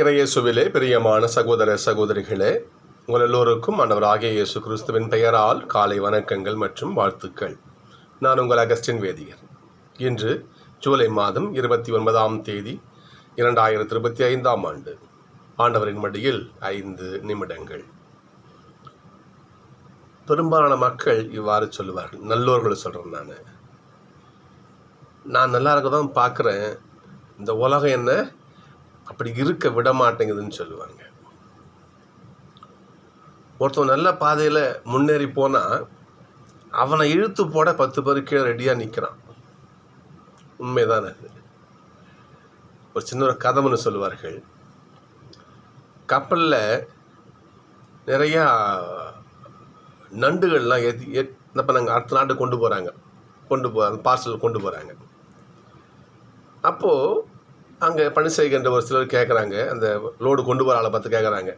இறையேசுவிலே பிரியமான சகோதர சகோதரிகளே, உங்கள் எல்லோருக்கும் ஆண்டவராகிய இயேசு கிறிஸ்துவின் பெயரால் காலை வணக்கங்கள் மற்றும் வாழ்த்துக்கள். நான் உங்கள் அகஸ்டின் வேதியர். இன்று ஜூலை மாதம் 29ஆம் தேதி 2025ஆம் ஆண்டு. ஆண்டவரின் மடியில் 5 நிமிடங்கள். பெரும்பாலான மக்கள் இவ்வாறு சொல்லுவார்கள், நல்லோர்கள் சொல்கிறேன். நான் நல்லா இருக்க தான் பார்க்குறேன், இந்த உலகம் என்ன அப்படி இருக்க விட மாட்டேங்குதுன்னு சொல்லுவாங்க. ஒருத்தன் நல்ல பாதையில் முன்னேறி போனால் அவனை இழுத்து போட 10 பேர் கீழே ரெடியாக நிற்கிறான். உண்மைதான் அது. ஒரு சின்ன ஒரு கதம்னு சொல்லுவார்கள். கப்பலில் நிறையா நண்டுகள்லாம் இப்போ நாங்கள் அடுத்த நாட்டு கொண்டு போகிறாங்க பார்சல் கொண்டு போகிறாங்க. அப்போது அங்கே பணி செய்கின்ற ஒரு சிலர் கேட்குறாங்க, அந்த லோடு கொண்டு போகிற ஆளை பார்த்து கேட்குறாங்க,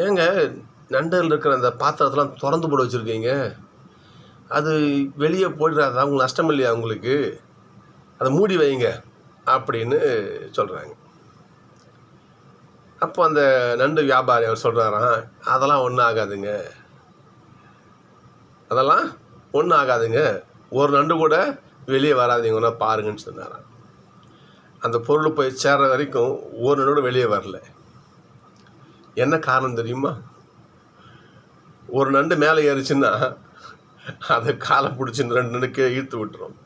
ஏங்க நண்டில் இருக்கிற அந்த பாத்திரத்தெல்லாம் திறந்து போட்டு வச்சுருக்கீங்க, அது வெளியே போயிடாதா, உங்களுக்கு நஷ்டம் இல்லையா, உங்களுக்கு அதை மூடி வைங்க அப்படின்னு சொல்கிறாங்க. அப்போ அந்த நண்டு வியாபாரி அவர் சொல்கிறாராம், அதெல்லாம் ஒன்றும் ஆகாதுங்க, அதெல்லாம் ஒன்றும் ஆகாதுங்க, ஒரு நண்டு கூட வெளியே வராதிங்கன்னா பாருங்கன்னு சொன்னாராம். அந்த பொருள் போய் சேர்ற வரைக்கும் ஒரு நண்டு வெளியே வரல. என்ன காரணம் தெரியுமா? ஒரு நண்டு மேலே ஏறிச்சுன்னா அதை காலை பிடிச்சி 2 நண்டுக்கு இழுத்து விட்டுரும்.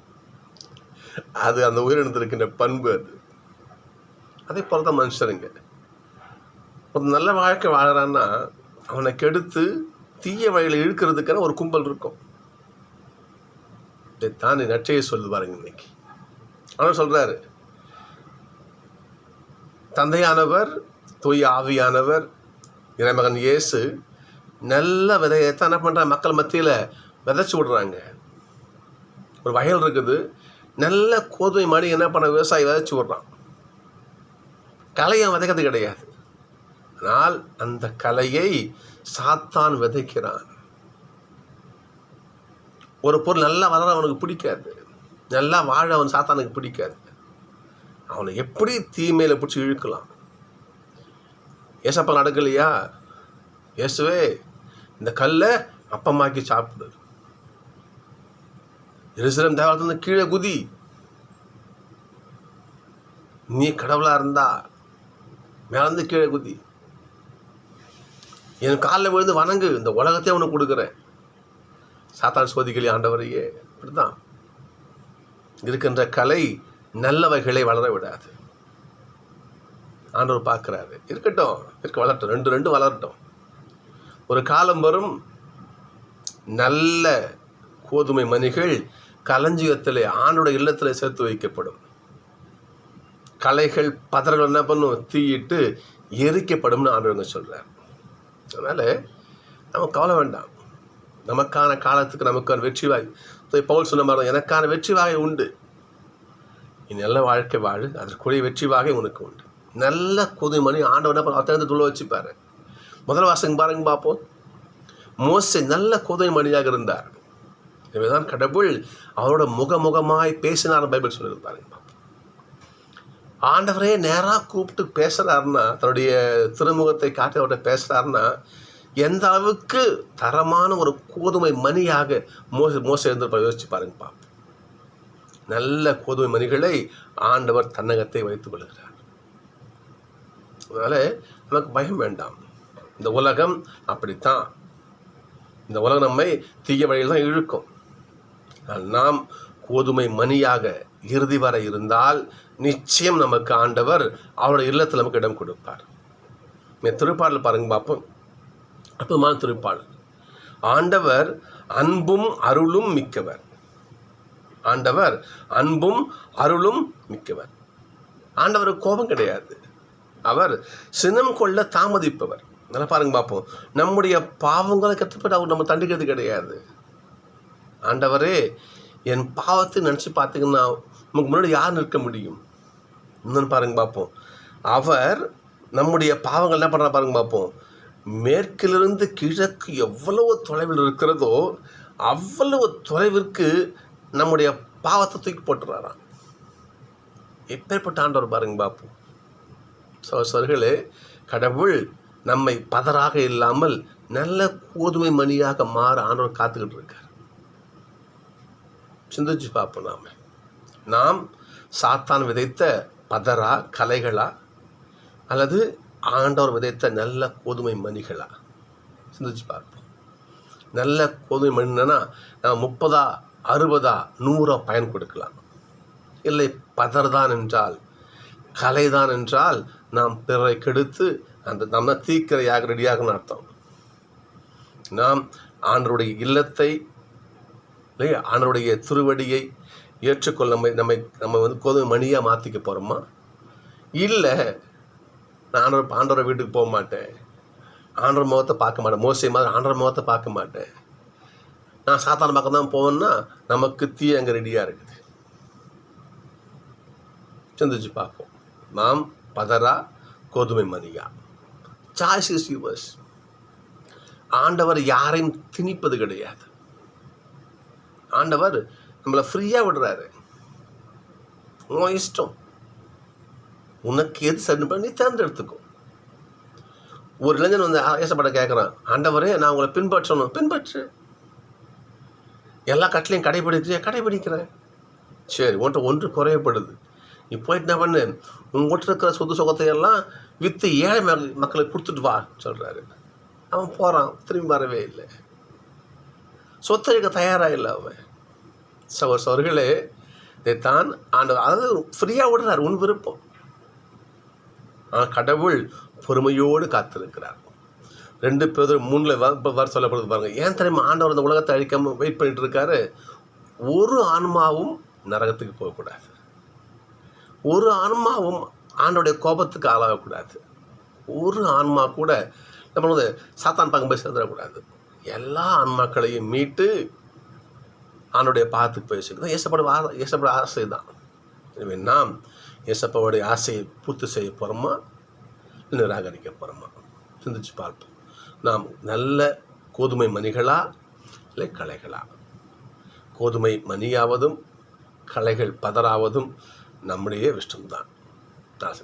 அது அந்த உயிரினத்தில் இருக்கின்ற பண்பு. அது அதே போல தான் மனுஷருங்க. ஒரு நல்ல வாழ்க்கை வாழறான்னா அவனை கெடுத்து தீய வழியில் இழுக்கிறதுக்கான ஒரு கும்பல் இருக்கும். இதைத்தான் நற்செய்தி சொல்லு பாருங்க. இன்னைக்கு அவர் சொல்கிறாரு, தந்தையானவர், தூய ஆவியானவர், இறைமகன் இயேசு நல்ல விதையத்தான் என்ன பண்ணுறாங்க, மக்கள் மத்தியில் விதைச்சி விடுறாங்க. ஒரு வயல் இருக்குது, நல்ல கோதுமை மணி என்ன பண்ண விவசாயி விதைச்சி விடுறான். கலையை விதைக்கிறது கிடையாது, ஆனால் அந்த கலையை சாத்தான் விதைக்கிறான். ஒரு பொருள் நல்லா வளர அவனுக்கு பிடிக்காது, நல்லா வாழ அவன் சாத்தானுக்கு பிடிக்காது. அவனை எப்படி தீமையில் பிடிச்சி இழுக்கலாம். ஏசப்பா நடக்கலையா, இயேசுவே இந்த கல்லை அப்பமாக்கி சாப்பிடு, எருசலேம் தேவாலயத்திலிருந்து கீழே குதி, நீ கடவுளாக இருந்தா மேலேருந்து கீழே குதி, என் காலில் விழுந்து வணங்கு, இந்த உலகத்தையே அவனுக்கு கொடுக்குறேன். சாத்தான் சோதிக்கலையே ஆண்டவரையே. இப்படிதான் இருக்கின்ற கலை நல்லவைகளை வளர விடாது. ஆண்டவர் பார்க்குறாரு, இருக்கட்டும், வளரட்டும், 2 வளரட்டும். ஒரு காலம் வரும், நல்ல கோதுமை மணிகள் களஞ்சியத்தில் ஆண்டோட இல்லத்தில் சேர்த்து வைக்கப்படும். களைகள் பதர்கள் என்ன பண்ணும், தீயிட்டு எரிக்கப்படும்னு ஆண்டவங்க சொல்கிறார். அதனால் நம்ம கவலை வேண்டாம். நமக்கான காலத்துக்கு நமக்கான வெற்றி வாய் பவுல் சொன்ன மாதிரி எனக்கான வெற்றி வாகை உண்டு. நீ நல்ல வாழ்க்கை வாழு, அதற்குரிய வெற்றி வாகை உனக்கு உண்டு. நல்ல கோதுமை ஆண்டவனை அத்திறந்து துள்ள வச்சுப்பாரு. முதல் வாசகம் பாருங்க பார்ப்போம். மோசே நல்ல கோதுமை மணியாக இருந்தார், இவைதான் கடவுள் அவரோட முகமுகமாய் பேசினார் பைபிள் சொல்லுது. பாருங்க பார்ப்போம். ஆண்டவரே நேராக கூப்பிட்டு பேசுகிறாருன்னா, தன்னுடைய திருமுகத்தை காட்டி அவர்கிட்ட பேசுகிறாருன்னா எந்த அளவுக்கு தரமான ஒரு கோதுமை மணியாக மோசே இருந்து யோசிச்சு பாருங்க பார்ப்போம். நல்ல கோதுமை மணிகளை ஆண்டவர் தன்னகத்தை வைத்துக் கொள்கிறார். அதனால் நமக்கு பயம் வேண்டாம். இந்த உலகம் அப்படித்தான். இந்த உலகம் நம்மை தீய வழியில் தான் இழுக்கும். நாம் கோதுமை மணியாக இறுதி வரை இருந்தால் நிச்சயம் நமக்கு ஆண்டவர் அவருடைய இல்லத்தில் நமக்கு இடம் கொடுப்பார். திருப்பாடல் பாருங்க பார்ப்போம். அற்புதமான திருப்பாடல். ஆண்டவர் அன்பும் அருளும் மிக்கவர். ஆண்டவர் அன்பும் அருளும் மிக்கவர். ஆண்டவருக்கு கோபம் கிடையாது, அவர் சினம் கொள்ள தாமதிப்பவர். நல்லா பாருங்க பார்ப்போம். நம்முடைய பாவங்களை கற்றுப்பட்டு அவர் நம்ம தண்டிக்கிறது கிடையாது. ஆண்டவரே என் பாவத்தை நினச்சி பார்த்தீங்கன்னா நமக்கு முன்னாடி யார் நிற்க முடியும்? இன்னொன்று பாருங்க பார்ப்போம். அவர் நம்முடைய பாவங்கள் என்ன பண்ணுறா பாருங்க பார்ப்போம். மேற்கிலிருந்து கிழக்கு எவ்வளவு தொலைவில் இருக்கிறதோ அவ்வளவு தொலைவிற்கு நம்முடைய பாவத்தை தூக்கி போட்டுறாராம். எப்பேற்பட்ட ஆண்டவர் பாருங்க பார்ப்போம். சகோதரர்களே, கடவுள் நம்மை பதராக இல்லாமல் நல்ல கோதுமை மணியாக மாற ஆண்டவர் காத்துக்கிட்டு இருக்கார். சிந்திச்சு பார்ப்போம். நாம் சாத்தான் விதைத்த பதரா, கலைகளா, அல்லது ஆண்டவர் விதைத்த நல்ல கோதுமை மணிகளா? சிந்திச்சு பார்ப்போம். நல்ல கோதுமை மணினா நாம் 30, 60, 100 பயன் கொடுக்கலாம். இல்லை பதர்தான் என்றால், கலைதான் என்றால், நாம் பிறரை கெடுத்து நம்ம தீக்கிரையாக ரெடியாகன்னு அர்த்தம். நாம் ஆண்டவருடைய இல்லத்தை, ஆண்டவருடைய திருவடியை ஏற்றுக்கொள்ள நம்ம கோதுமை மணியாக மாற்றிக்க போகிறோமா? இல்லை, நான் ஆண்டவரை வீட்டுக்கு போக மாட்டேன், ஆண்டவர் முகத்தை பார்க்க மாட்டேன், மோசே மாதிரி ஆண்டவர் முகத்தை பார்க்க மாட்டேன், நான் சாத்தான பக்கம் தான் போவேன்னா நமக்கு தீ அங்கே ரெடியாக இருக்குது. சிந்திச்சு பார்ப்போம். நாம் பதரா, கோதுமை மணியா? Choice is yours. ஆண்டவர் யாரையும் திணிப்பது கிடையாது. ஆண்டவர் நம்மளை ஃப்ரீயாக விடுறாரு. உன் இஷ்டம், உனக்கு எது சரி பண்ணி நீ தேர்ந்தெடுத்துக்கோ. ஒரு இளைஞன் வந்து ஏசப்பட கேட்குறான், ஆண்டவரே நான் உங்களை பின்பற்றணும். பின்பற்று. எல்லா கட்டளையும் கடைபிடிக்கிறேன். சரி, ஒன்று குறையப்படுது. நீ போயிட்டு என்ன பண்ணு, உங்கள்கிட்ட இருக்கிற சொத்து சுகத்தை எல்லாம் விற்று ஏழை மக்களுக்கு கொடுத்துட்டு வா சொல்கிறாரு. அவன் போகிறான், திரும்பி வரவே இல்லை. சொத்தை இருக்க தயாராக இல்லை அவன். சகோதரர்களே, இதைத்தான் ஆண்டவர் அதாவது ஃப்ரீயாக விடுறார், உன் விருப்பம். ஆனால் கடவுள் பொறுமையோடு காத்திருக்கிறார். 2 பேர் 3 சொல்லப்படுது பாருங்கள். ஏன் தெரியுமா ஆண்டவர் அந்த உலகத்தை அழிக்காமல் வெயிட் பண்ணிட்டு இருக்காரு? ஒரு ஆன்மாவும் நரகத்துக்கு போகக்கூடாது, ஒரு ஆன்மாவும் ஆண்டோடைய கோபத்துக்கு ஆளாகக்கூடாது, ஒரு ஆன்மா கூட நம்ம சாத்தான் பக்கம் போய் சேர்ந்துடக்கூடாது. எல்லா ஆன்மாக்களையும் மீட்டு ஆண்டோடைய பாதத்துக்கு போய் சேர்க்கணும். ஏசப்பட ஆசை தான். எனவே நாம் ஏசப்பாவுடைய ஆசையை பூர்த்தி செய்ய போகிறோமா, நிராகரிக்க போகிறோமா? சிந்திச்சு பார்ப்போம். நாம் நல்ல கோதுமை மணிகளா, இல்லை களைகளா? கோதுமை மணியாவதும் களைகள் பதறாவதும் நம்முடைய இஷ்டம்தான். நான்